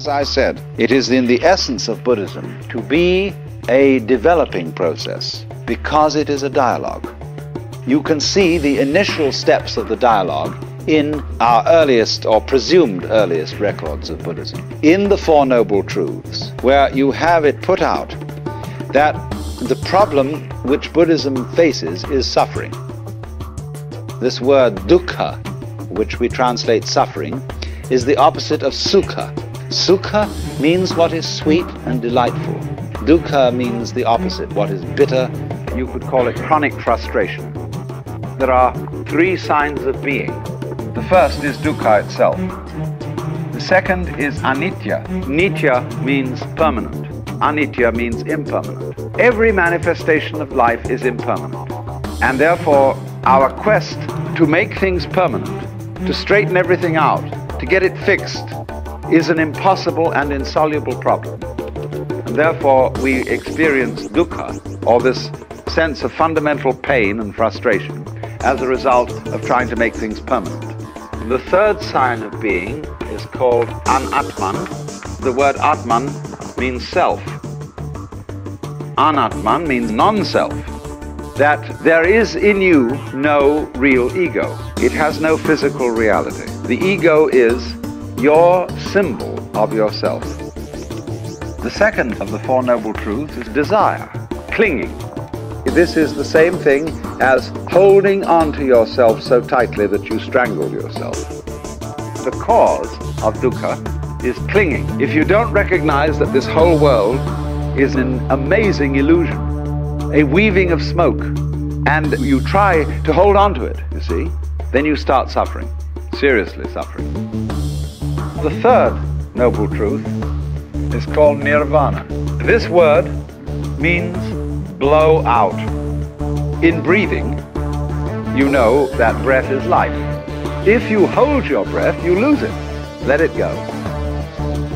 As I said, it is in the essence of Buddhism to be a developing process because it is a dialogue. You can see the initial steps of the dialogue in our earliest or presumed earliest records of Buddhism, in the Four Noble Truths, where you have it put out that the problem which Buddhism faces is suffering. This word dukkha, which we translate suffering, is the opposite of sukha. Sukha means what is sweet and delightful. Dukkha means the opposite, what is bitter. You could call it chronic frustration. There are three signs of being. The first is dukkha itself. The second is anitya. Nitya means permanent. Anitya means impermanent. Every manifestation of life is impermanent. And therefore, our quest to make things permanent, to straighten everything out, to get it fixed, is an impossible and insoluble problem. And therefore, we experience dukkha, or this sense of fundamental pain and frustration, as a result of trying to make things permanent. The third sign of being is called anatman. The word atman means self. Anatman means non-self. That there is in you no real ego. It has no physical reality. The ego is your symbol of yourself. The second of the Four Noble Truths is desire, clinging. This is the same thing as holding on to yourself so tightly that you strangle yourself. The cause of dukkha is clinging. If you don't recognize that this whole world is an amazing illusion, a weaving of smoke, and you try to hold on to it, you see, then you start suffering, seriously suffering. The third noble truth is called nirvana. This word means blow out. In breathing, you know that breath is life. If you hold your breath, you lose it. Let it go,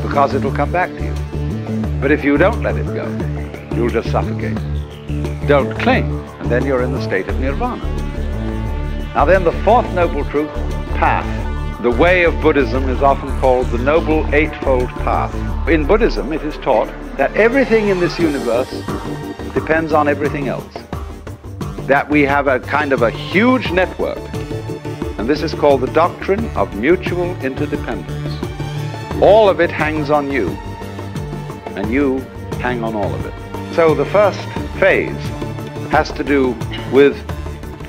because it'll come back to you. But if you don't let it go, you'll just suffocate. Don't cling, and then you're in the state of nirvana. Now then, the fourth noble truth, path. The way of Buddhism is often called the Noble Eightfold Path. In Buddhism, it is taught that everything in this universe depends on everything else. That we have a kind of a huge network, and this is called the doctrine of mutual interdependence. All of it hangs on you, and you hang on all of it. So the first phase has to do with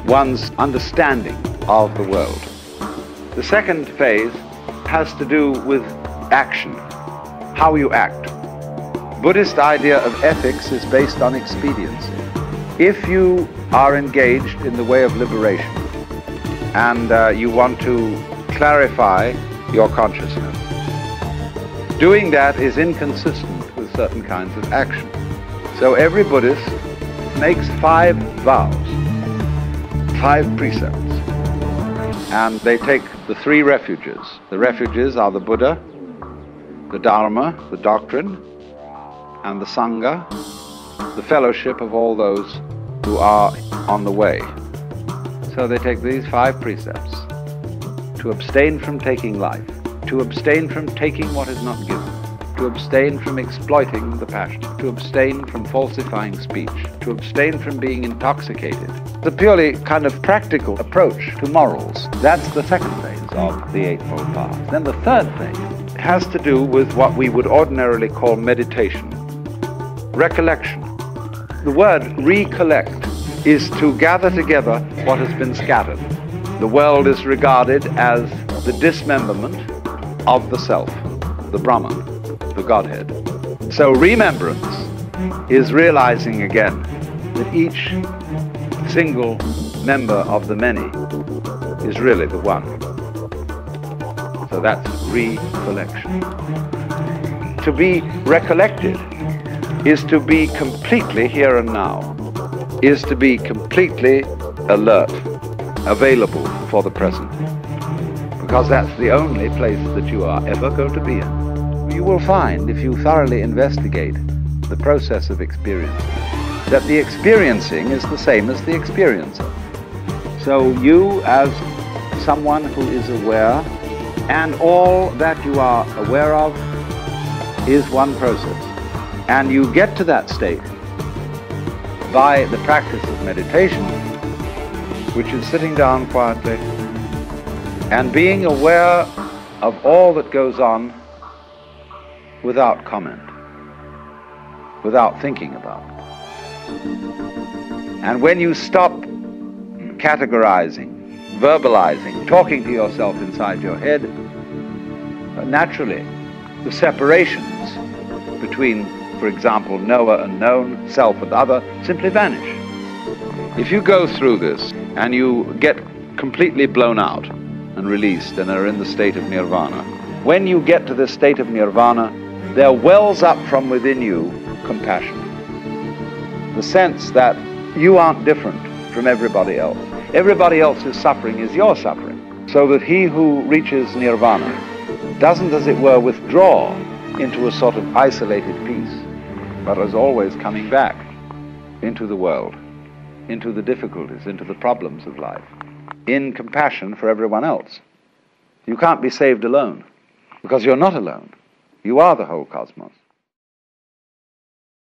one's understanding of the world. The second phase has to do with action, how you act. Buddhist idea of ethics is based on expediency. If you are engaged in the way of liberation and you want to clarify your consciousness, doing that is inconsistent with certain kinds of action. So every Buddhist makes 5 vows, 5 precepts, and they take the 3 refuges. The refuges are the Buddha, the Dharma, the doctrine, and the Sangha, the fellowship of all those who are on the way. So they take these 5 precepts: to abstain from taking life, to abstain from taking what is not given, to abstain from exploiting the passion, to abstain from falsifying speech, to abstain from being intoxicated. It's a purely kind of practical approach to morals. That's the second phase of the Eightfold Path. Then the third phase has to do with what we would ordinarily call meditation, recollection. The word recollect is to gather together what has been scattered. The world is regarded as the dismemberment of the self, the Brahman, the Godhead. So remembrance is realizing again that each single member of the many is really the one. So that's recollection. To be recollected is to be completely here and now, is to be completely alert, available for the present, because that's the only place that you are ever going to be in. You will find, if you thoroughly investigate the process of experiencing, that the experiencing is the same as the experiencer. So you, as someone who is aware, and all that you are aware of is one process. And you get to that state by the practice of meditation, which is sitting down quietly and being aware of all that goes on without comment, without thinking about it. And when you stop categorizing, verbalizing, talking to yourself inside your head, naturally the separations between, for example, knower and known, self and other, simply vanish. If you go through this and you get completely blown out and released and are in the state of nirvana, when you get to this state of nirvana, there wells up from within you compassion. The sense that you aren't different from everybody else. Everybody else's suffering is your suffering. So that he who reaches nirvana doesn't, as it were, withdraw into a sort of isolated peace, but is always coming back into the world, into the difficulties, into the problems of life, in compassion for everyone else. You can't be saved alone, because you're not alone. You are the whole cosmos.